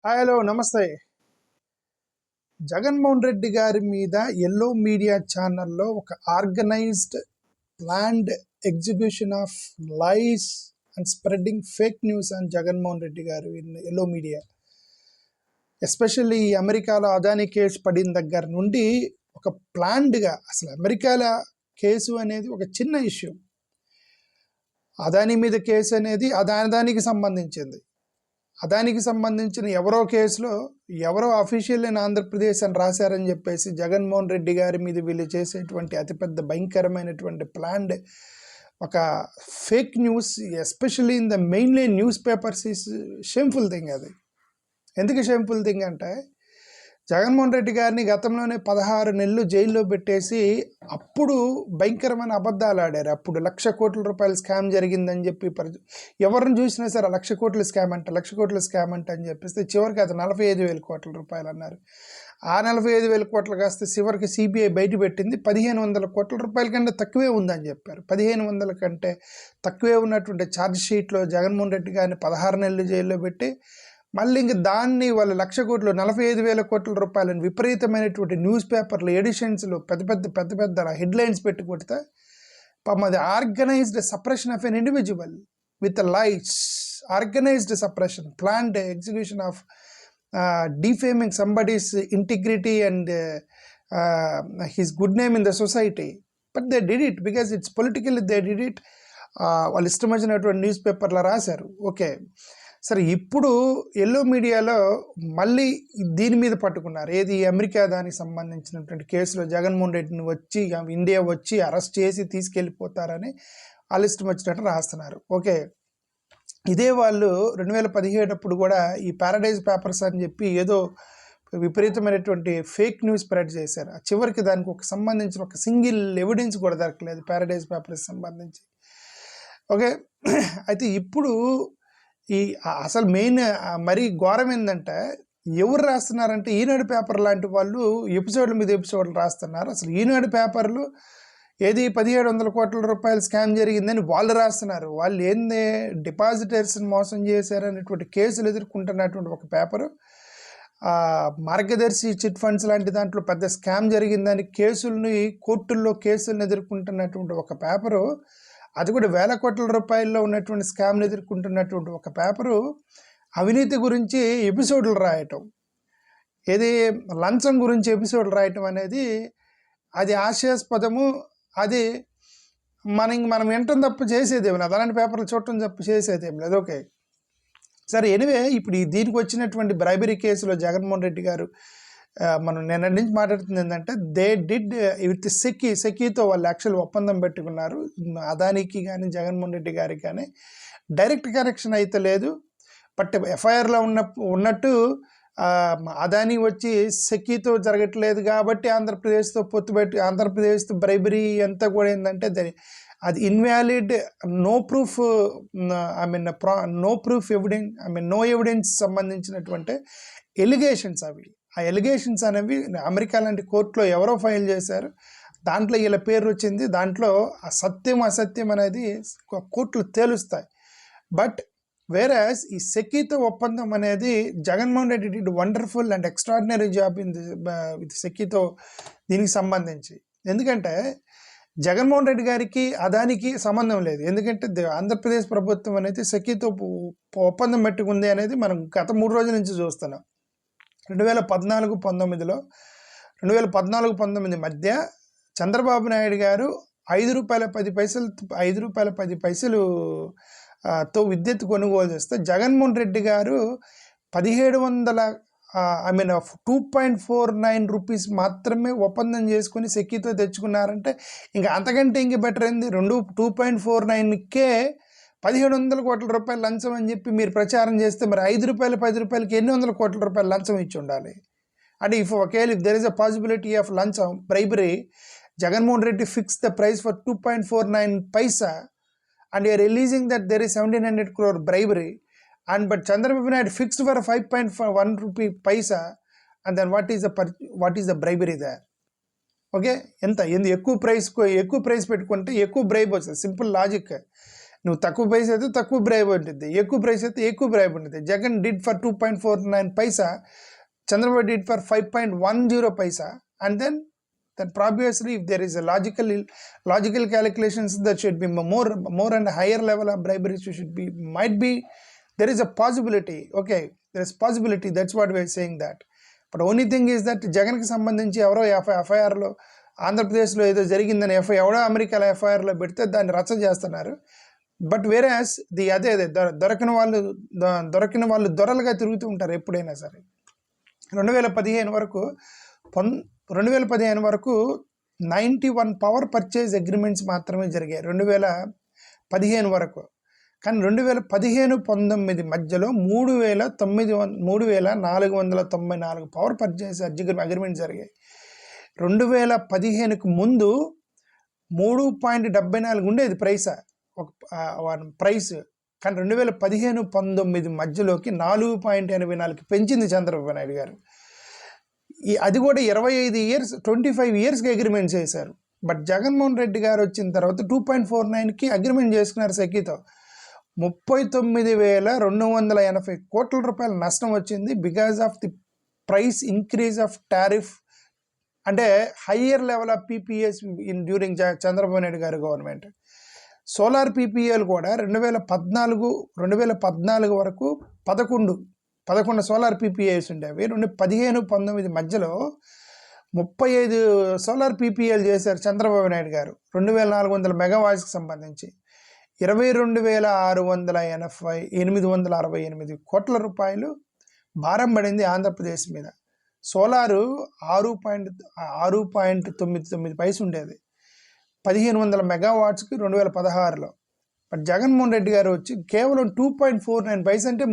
Hello నమస్తే. జగన్మోహన్ రెడ్డి గారి మీద ఎల్లో మీడియా ఛానల్లో ఒక organised planned execution of lies and spreading fake news and Jaganmohan Reddy గారు ఇన్ ఎల్లో మీడియా, ఎస్పెషల్లీ అమెరికాలో అదానీ కేసు పడిన దగ్గర నుండి ఒక ప్లాన్డ్గా, అసలు అమెరికాలో కేసు అనేది ఒక చిన్న ఇష్యూ, అదానీ మీద కేసు అనేది అదానికి సంబంధించింది. అదానికి సంబంధించిన ఎవరో కేసులో ఎవరో అఫీషియల్ ఇన్ ఆంధ్రప్రదేశ్ అని రాశారని చెప్పేసి జగన్మోహన్ రెడ్డి గారి మీద వీళ్ళు చేసేటువంటి అతిపెద్ద భయంకరమైనటువంటి ప్లాన్డ్ ఒక fake news, especially in the mainly news papers, is shameful thing. అది ఎందుకు షేమ్ఫుల్ థింగ్ అంటే, జగన్మోహన్ రెడ్డి గారిని గతంలోనే 16 నెలలు జైల్లో పెట్టేసి అప్పుడు భయంకరమైన అబద్ధాలు ఆడారు. అప్పుడు 1,00,000 కోట్ల రూపాయల స్కామ్ జరిగిందని చెప్పి ఎవరిని చూసినా సరే 1,00,000 కోట్ల స్కామ్ అంట, 1,00,000 కోట్ల స్కామ్ అంట అని చెప్పేస్తే చివరికి అది 45,000 కోట్ల రూపాయలు అన్నారు. ఆ 45,000 కోట్లు కాస్తే చివరికి సిబిఐ బయట పెట్టింది 1,500 కోట్ల రూపాయల కంటే తక్కువే ఉందని చెప్పారు. 1,500 కంటే తక్కువే ఉన్నటువంటి ఛార్జ్ షీట్లో జగన్మోహన్ రెడ్డి గారిని 16 నెలలు జైల్లో పెట్టి మళ్ళీ ఇంక దాన్ని వాళ్ళు 1,00,000 కోట్లు 45,000 కోట్ల రూపాయలని విపరీతమైనటువంటి న్యూస్ పేపర్లు ఎడిషన్స్లో పెద్ద పెద్ద హెడ్లైన్స్ పెట్టి కొడితే అది organised suppression of an individual with lights, organised suppression, planned execution of defaming somebody's integrity and his good name in the society. But they did it because it's political, they did it. వాళ్ళు ఇష్టం వచ్చినటువంటి news పేపర్లో రాశారు. Okay సరే, ఇప్పుడు yellow మీడియాలో మళ్ళీ దీని మీద పట్టుకున్నారు. ఏది అమెరికా దానికి సంబంధించినటువంటి కేసులో జగన్మోహన్ రెడ్డిని వచ్చి ఇండియా వచ్చి అరెస్ట్ చేసి తీసుకెళ్ళిపోతారని వాళ్ళు ఇష్టం వచ్చినట్టు రాస్తున్నారు. ఓకే, ఇదే వాళ్ళు 2017 అప్పుడు కూడా ఈ ప్యారడైజ్ పేపర్స్ అని చెప్పి ఏదో విపరీతమైనటువంటి ఫేక్ న్యూస్ స్ప్రెడ్ చేశారు. చివరికి దానికి ఒక సంబంధించిన ఒక సింగిల్ ఎవిడెన్స్ కూడా దొరకలేదు ప్యారడైజ్ పేపర్స్ సంబంధించి. ఓకే, అయితే ఇప్పుడు ఈ అసలు మెయిన్ మరీ ఘోరం ఏంటంటే, ఎవరు రాస్తున్నారంటే ఈనాడు పేపర్ లాంటి వాళ్ళు ఎపిసోడ్ల మీద ఎపిసోడ్లు రాస్తున్నారు. అసలు ఈనాడు పేపర్లు ఏది 1,700 కోట్ల రూపాయలు స్కామ్ జరిగిందని వాళ్ళు రాస్తున్నారు. వాళ్ళు ఏంది డిపాజిటర్స్ని మోసం చేశారనేటువంటి కేసులు ఎదుర్కొంటున్నటువంటి ఒక పేపరు, మార్గదర్శి చిట్ ఫండ్స్ లాంటి దాంట్లో పెద్ద స్కామ్ జరిగిందని కేసుల్ని కోర్టుల్లో కేసులను ఎదుర్కొంటున్నటువంటి ఒక పేపరు, అది కూడా 1,000 కోట్ల రూపాయల్లో ఉన్నటువంటి స్కామ్లు ఎదుర్కొంటున్నటువంటి ఒక పేపరు అవినీతి గురించి ఎపిసోడ్లు రాయటం, ఏది లంచం గురించి ఎపిసోడ్లు రాయటం అనేది అది హాస్యాస్పదము. అది మనం వినటం తప్పు చేసేదేమి లేదు, అలాంటి పేపర్లు చూడటం తప్పు చేసేదేమి లేదు. ఓకే సరే, ఎనివే ఇప్పుడు దీనికి వచ్చినటువంటి బ్రైబరీ కేసులో జగన్మోహన్ రెడ్డి గారు, మనం నిన్న నుంచి మాట్లాడుతుంది ఏంటంటే, దే డిడ్ విత్ సెకీతో వాళ్ళు యాక్చువల్ ఒప్పందం పెట్టుకున్నారు. అదానికి కానీ జగన్మోహన్ రెడ్డి గారికి కానీ డైరెక్ట్ కనెక్షన్ అయితే లేదు. బట్ ఎఫ్ఐఆర్లో ఉన్నట్టు అదానీ వచ్చి సెకీతో జరగట్లేదు కాబట్టి ఆంధ్రప్రదేశ్తో పొత్తు పెట్టి ఆంధ్రప్రదేశ్తో బ్రైబరీ అంతా కూడా ఏంటంటే అది invalid, no proof, no proof evidence, no evidence సంబంధించినటువంటి ఎలిగేషన్స్. అవి ఆ ఎలిగేషన్స్ అనేవి అమెరికా లాంటి కోర్టులో ఎవరో ఫైల్ చేశారు, దాంట్లో వీళ్ళ పేరు వచ్చింది, దాంట్లో సత్యం అసత్యం అనేది కోర్టులు తేలుస్తాయి. బట్ వేరాస్ ఈ సెకీతో ఒప్పందం అనేది Jaganmohan Reddy did wonderful and extraordinary job in with సెకీతో దీనికి సంబంధించి. ఎందుకంటే జగన్మోహన్ రెడ్డి గారికి అదానికి సంబంధం లేదు. ఎందుకంటే ఆంధ్రప్రదేశ్ ప్రభుత్వం అనేది సెకీతో ఒప్పందం పెట్టుకుంది అనేది మనం గత 3 రోజుల నుంచి చూస్తున్నాం. 2014-19లో 2014-19 మధ్య చంద్రబాబు నాయుడు గారు ₹5.10 తో విద్యుత్ కొనుగోలు చేస్తే జగన్మోహన్ రెడ్డి గారు 2.49 రూపీస్ మాత్రమే ఒప్పందం చేసుకుని సెకీతో తెచ్చుకున్నారంటే ఇంకా అంతకంటే ఇంక బెటర్ ఏంది? 2.49కే 1,700 కోట్ల రూపాయలు లంచం అని చెప్పి మీరు ప్రచారం చేస్తే మరి ₹5 ఎన్ని వందల కోట్ల రూపాయలు లంచం ఇచ్చి ఉండాలి. అంటే if there is a possibility of లంచం bribery, Jaganmohan Reddy fix the price for 2.49 paisa and you are releasing that there is 1,700 crore bribery, and but Chandrababu Naidu fixed for 5.1 rupee paisa, and then what is the bribery there? Okay, ఎంత ఎక్కువ price పెట్టుకుంటే ఎక్కువ bribe వస్తుంది. Simple logic. నువ్వు తక్కువ price అయితే తక్కువ bribe ఉంటుంది, ఎక్కువ ప్రైస్ అయితే ఎక్కువ బ్రైబ్ ఉంటుంది. Jagan did for 2.49 Paisa, Chandrababu did for 5.10 paisa, and then obviously if there is a logical calculations, that should be more and higher level of bribery should be, might be, there is a possibility, okay, there is possibility, that's what we are saying that. But only thing is that జగన్కి సంబంధించి ఎవరో ఎఫ్ఐఆర్లో ఆంధ్రప్రదేశ్లో ఏదో జరిగిందని ఎవడో అమెరికాలో ఎఫ్ఐఆర్లో పెడితే దాన్ని రచ్చ చేస్తున్నారు. బట్ వేరేస్ అదే దొరకిన వాళ్ళు దొరలుగా తిరుగుతూ ఉంటారు ఎప్పుడైనా సరే. 2015 వరకు 91 పవర్ పర్చేజ్ అగ్రిమెంట్స్ మాత్రమే జరిగాయి 2015 వరకు. కానీ 2015-19 మధ్యలో 3,494 పవర్ పర్చేజ్ అగ్రిమెంట్స్ జరిగాయి. 2015కు ముందు 3.74 ఉండేది ప్రైస్. కానీ 2015-19 మధ్యలోకి 4.84 పెంచింది చంద్రబాబు నాయుడు గారు. అది కూడా 25 ఇయర్స్కి అగ్రిమెంట్ చేశారు. బట్ జగన్మోహన్ రెడ్డి గారు వచ్చిన తర్వాత 2.49కి అగ్రిమెంట్ చేసుకున్నారు సెకీతో. 39,280 కోట్ల రూపాయల నష్టం వచ్చింది because of the price increase of tariff, అంటే higher level of PPS during Chandrababu Naidu గారి గవర్నమెంట్. సోలార్ పీపీఏలు కూడా 2014 వరకు 11 సోలార్ పీపీఏస్ ఉండేవి. 2015-19 మధ్యలో 35 సోలార్ పీపీఏలు చేశారు చంద్రబాబు నాయుడు గారు 2,400 మెగావాట్స్కి సంబంధించి. 22,868 కోట్ల రూపాయలు భారం పడింది ఆంధ్రప్రదేశ్ మీద. సోలారు 6.99 పైసలు ఉండేది 1,500 మెగావాట్స్కి 2016లో. బట్ జగన్మోహన్ రెడ్డి గారు వచ్చి కేవలం 2.49 పైస అంటే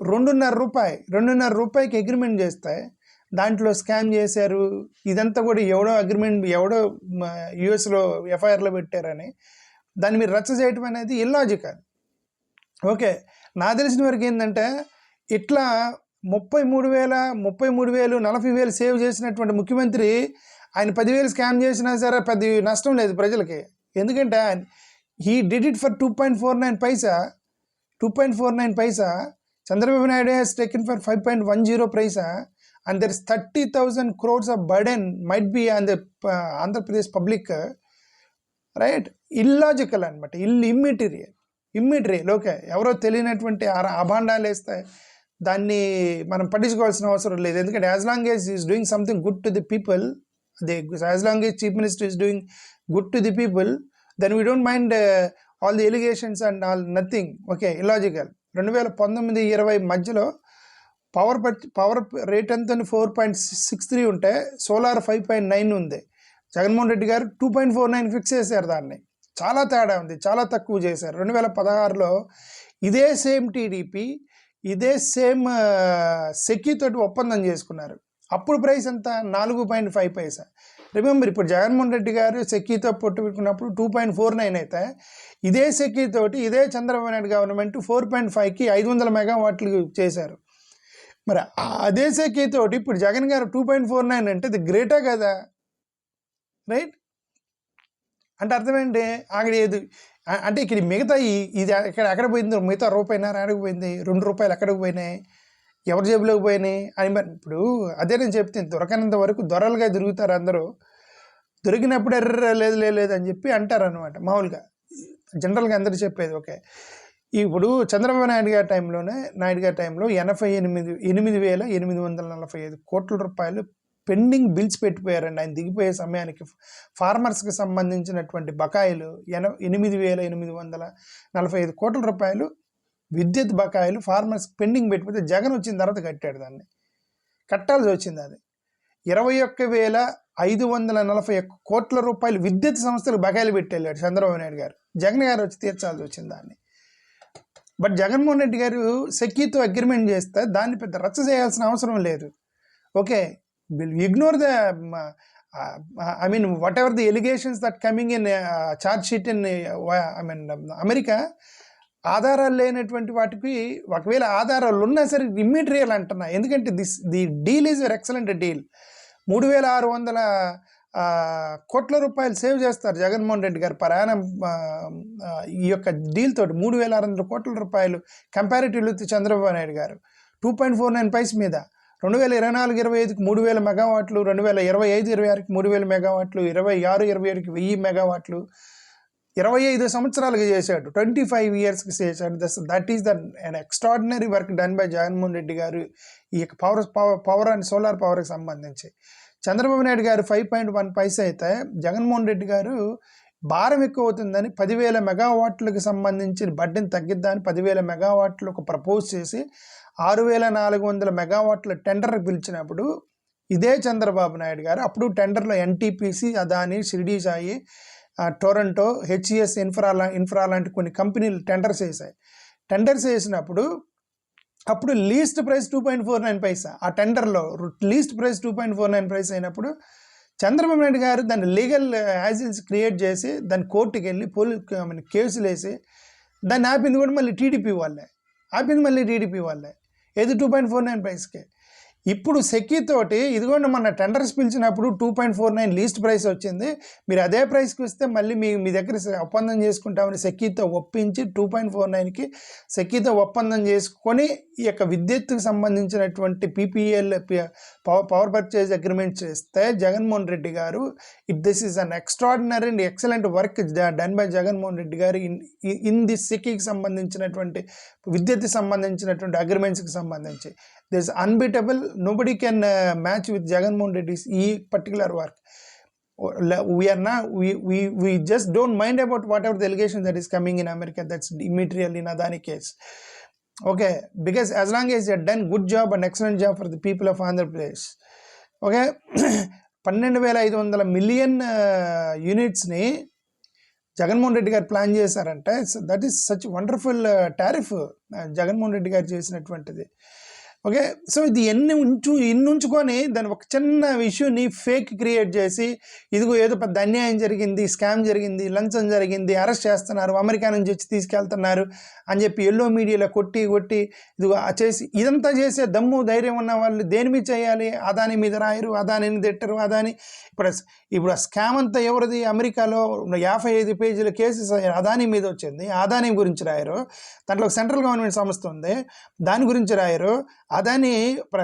2.5 రూపాయికి అగ్రిమెంట్ చేస్తే దాంట్లో స్కామ్ చేశారు. ఇదంతా కూడా ఎవడో యుఎస్లో ఎఫ్ఐఆర్లో పెట్టారని దాన్ని మీరు రచ్చ చేయటం అనేది ఇల్లాజికల్. ఓకే, నా తెలిసిన వరకు ఏంటంటే ఇట్లా 33,000 40,000 సేవ్ చేసినటువంటి ముఖ్యమంత్రి ఆయన 10,000 స్కామ్ చేసినా సరే పెద్ద నష్టం లేదు ప్రజలకి. ఎందుకంటే he did it for 2.49 Paisa. Chandrababu Naidu has taken for 5.10 paisa, and there is 30,000 crores of burden might be on the Andhra Pradesh public, right? Illogical అనమాట, ఇమ్మెటీరియల్. ఓకే, ఎవరో తెలియనటువంటి అభాండాలు వేస్తే దాన్ని మనం పట్టించుకోవాల్సిన అవసరం లేదు. ఎందుకంటే as long as is doing something good to the people, as long as chief minister is doing good to the people, then we don't mind all the allegations and all nothing. Okay, illogical. 2019-20 మధ్యలో power rate ఎంత 4.63 ఉంటే solar 5.9 ఉంది. జగన్మోహన్ రెడ్డి గారు 2.49 fix చేశారు. దాన్ని చాలా తేడా ఉంది, చాలా తక్కువ చేశారు. 2016లో ఇదే సేమ్ టీడీపీ ఇదే సేమ్ సెకీతోటి ఒప్పందం చేసుకున్నారు. అప్పుడు ప్రైస్ ఎంత 4.5 పైసా. రిమెంబర్, ఇప్పుడు జగన్మోహన్ రెడ్డి గారు సెకీతో పెట్టుకున్నప్పుడు 2.49 అయితే ఇదే సెకీతోటి ఇదే చంద్రబాబు నాయుడు గవర్నమెంట్ 4.5కి 500 మెగావాట్లు చేశారు. మరి అదే సెకీతోటి ఇప్పుడు జగన్ గారు 2.49 అంటే ఇది గ్రేటా కదా, రైట్? అంటే అర్థమేంటి అక్కడ ఏది అంటే ఇక్కడ మిగతా ఇది ఎక్కడ పోయింది, మిగతా రూపాయిన్నర ఎక్కడికి పోయింది, 2 రూపాయలు ఎక్కడికి పోయినాయి, ఎవరి జేబులోకి పోయినాయి అని. మరి ఇప్పుడు అదే నేను చెప్తాను, దొరకనంత వరకు దొరలుగా తిరుగుతారు అందరూ. దొరికినప్పుడు లేదు అని చెప్పి అంటారు అనమాట. మామూలుగా జనరల్గా అందరూ చెప్పేది. ఓకే, ఇప్పుడు చంద్రబాబు నాయుడు గారి టైంలో 88,845 కోట్ల రూపాయలు పెండింగ్ బిల్స్ పెట్టిపోయారండి. ఆయన దిగిపోయే సమయానికి ఫార్మర్స్కి సంబంధించినటువంటి బకాయిలు 8,845 కోట్ల రూపాయలు విద్యుత్ బకాయిలు ఫార్మర్స్ పెండింగ్ పెట్టిపోతే జగన్ వచ్చిన తర్వాత కట్టాడు. దాన్ని కట్టాల్సి వచ్చింది. అది 21,541 కోట్ల రూపాయలు విద్యుత్ సంస్థలు బకాయిలు పెట్టేళ్ళాడు చంద్రబాబు నాయుడు గారు. జగన్ గారు వచ్చి తీర్చాల్సి వచ్చింది దాన్ని. బట్ జగన్మోహన్ రెడ్డి గారు సెకీతో అగ్రిమెంట్ చేస్తే దాన్ని పెద్ద రచ్చ చేయాల్సిన అవసరం లేదు. Okay, ignore the whatever the allegations that coming in charge sheet in America, ఆధారాలు లేనటువంటి వాటికి ఒకవేళ ఆధారాలు ఉన్నా సరే ఇమ్మెటీరియల్ అంటున్నా. ఎందుకంటే the deal is excellent deal. 3,600 కోట్ల రూపాయలు సేవ్ చేస్తారు జగన్మోహన్ రెడ్డి గారు ప్రయాణం ఈ యొక్క డీల్ తోటి 3,600 కోట్ల రూపాయలు కంపారిటివ్ విత్ చంద్రబాబు నాయుడు గారు 2.49 పైస్ మీద 2024-25కి 3,000 మెగావాట్లు, 2025-26కి 3,000 మెగావాట్లు, 26-27కి 1,000 మెగావాట్లు, 25 సంవత్సరాలుగా చేశాడు, 25 yearsకి చేశాడు. That is an extraordinary work done by Jaganmohan Reddy గారు ఈ యొక్క పవర్ అండ్ సోలార్ పవర్కి సంబంధించి. చంద్రబాబు నాయుడు గారు 5.1 పైసా అయితే జగన్మోహన్ రెడ్డి గారు భారం ఎక్కువ అవుతుందని 10,000 మెగావాట్లకు సంబంధించి బడ్డీని తగ్గిద్దామని 10,000 మెగావాట్లు ఒక ప్రపోజ్ చేసి 6,400 మెగావాట్ల టెండర్ పిలిచినప్పుడు ఇదే చంద్రబాబు నాయుడు గారు అప్పుడు టెండర్లో NTPC, Adani, Shirdi Sai, Toronto, HES infra లాంటి కొన్ని కంపెనీలు టెండర్స్ వేసాయి. టెండర్స్ వేసినప్పుడు అప్పుడు లీస్ట్ ప్రైస్ 2.49 పైసా. ఆ టెండర్లో లీస్ట్ ప్రైస్ 2.49 పైసా అయినప్పుడు చంద్రబాబు నాయుడు గారు దాన్ని లీగల్ యాజిల్స్ క్రియేట్ చేసి దాన్ని కోర్టుకి వెళ్ళి కేసులు వేసి దాన్ని ఆపింది కూడా మళ్ళీ టీడీపీ వాళ్ళే. ఏది 2.49 పైసకే. ఇప్పుడు సెకీతోటి ఇదిగోండి మన టెండర్స్ పిలిచినప్పుడు 2.49 లీస్ట్ ప్రైస్ వచ్చింది, మీరు అదే ప్రైస్కి వస్తే మళ్ళీ మీ దగ్గర ఒప్పందం చేసుకుంటామని సెకీతో ఒప్పించి 2.49కి సెకీతో ఒప్పందం చేసుకొని ఈ యొక్క విద్యుత్తుకు సంబంధించినటువంటి పీపీఎల్ పవర్ పర్చేజ్ అగ్రిమెంట్ చేస్తే జగన్మోహన్ రెడ్డి గారు this is an extraordinary and excellent work done by Jaganmohan Reddy గారు ఇన్ ది సెకీకి సంబంధించినటువంటి విద్యుత్కి సంబంధించినటువంటి అగ్రిమెంట్స్కి సంబంధించి. There's unbeatable, nobody can match with Jagan Mohan Reddy's particular work. We just don't mind about whatever the allegation that is coming in America, that's immaterial in Adani case. Okay, because as long as you have done good job and excellent job for the people of Andhra Pradesh. Okay, 12,500 million unitsని Jaganmohan Reddy గారు plan చేశారంటే that is such wonderful tariff Jaganmohan Reddy గారు చేసినటువంటిది. Okay, so ఇది ఉంచుకొని దాని ఒక చిన్న ఇష్యూని ఫేక్ క్రియేట్ చేసి ఇదిగో ఏదో పెద్ద అన్యాయం జరిగింది, స్కామ్ జరిగింది, లంచం జరిగింది, అరెస్ట్ చేస్తున్నారు, అమెరికా నుంచి వచ్చి తీసుకెళ్తున్నారు అని చెప్పి ఎల్లో మీడియాలో కొట్టి ఇదిగో చేసి ఇదంతా చేసే దమ్ము ధైర్యం ఉన్న వాళ్ళు దేని మీద చేయాలి? అదాని మీద రాయరు, అదానిని తిట్టరు. అదాని ఇప్పుడు ఆ స్కామ్ అంతా ఎవరిది? అమెరికాలో 55 పేజీల కేసు అదాని మీద వచ్చింది, అదాని గురించి రాయరు. దాంట్లో సెంట్రల్ గవర్నమెంట్ సంస్థ ఉంది, దాని గురించి రాయరు. అదాని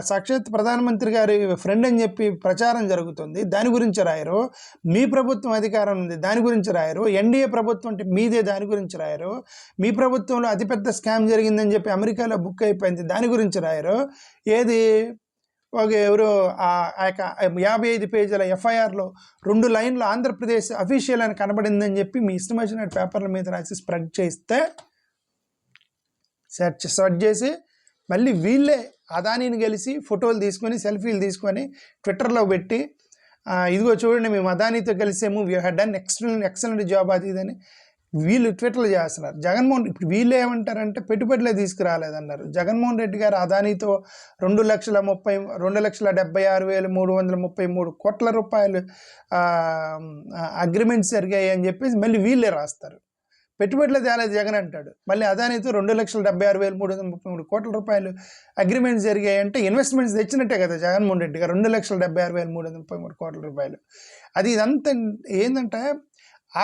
సాక్షాత్ ప్రధానమంత్రి గారి ఫ్రెండ్ అని చెప్పి ప్రచారం జరుగుతుంది, దాని గురించి రాయరు. మీ ప్రభుత్వం అధికారం ఉంది, దాని గురించి రాయరు. ఎన్డీఏ ప్రభుత్వం అంటే మీదే, దాని గురించి రాయరు. మీ ప్రభుత్వంలో అతిపెద్ద స్కామ్ జరిగిందని చెప్పి అమెరికాలో బుక్ అయిపోయింది, దాని గురించి రాయరు. ఏది ఎవరు ఆ యొక్క 55 పేజీల ఎఫ్ఐఆర్లో 2 లైన్లు ఆంధ్రప్రదేశ్ అఫీషియల్ అని కనబడిందని చెప్పి మీ ఇష్టం వచ్చిన పేపర్ల మీద రాసి స్ప్రెడ్ చేస్తే సెర్చ్ చేసి మళ్ళీ వీళ్ళే అదానీని కలిసి ఫోటోలు తీసుకొని సెల్ఫీలు తీసుకొని ట్విట్టర్లో పెట్టి ఇదిగో చూడండి మేము అదానీతో కలిసేము, we had done excellent job అది ఇదని వీళ్ళు ట్విట్టర్లు చేస్తున్నారు. ఇప్పుడు వీళ్ళు ఏమంటారంటే పెట్టుబడులే తీసుకురాలేదన్నారు. జగన్మోహన్ రెడ్డి గారు అదానీతో 2,76,333 కోట్ల రూపాయలు అగ్రిమెంట్స్ జరిగాయి అని చెప్పేసి మళ్ళీ వీళ్ళే రాస్తారు. పెట్టుబడులు తేలేదు జగన్ అంటాడు, మళ్ళీ అదానీతో 2,76,333 కోట్ల రూపాయలు అగ్రిమెంట్స్ జరిగాయి అంటే ఇన్వెస్ట్మెంట్స్ తెచ్చినట్టే కదా జగన్మోహన్ రెడ్డి గారు 2,76,333 కోట్ల రూపాయలు. అది ఇదంతా ఏంటంటే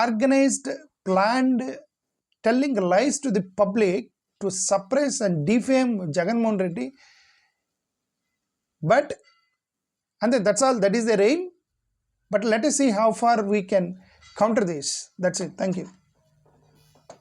organised, planned, telling lies to the public to suppress and defame Jagannath Reddy. But and that's all, that is their aim. But let us see how far we can counter this. That's it. Thank you.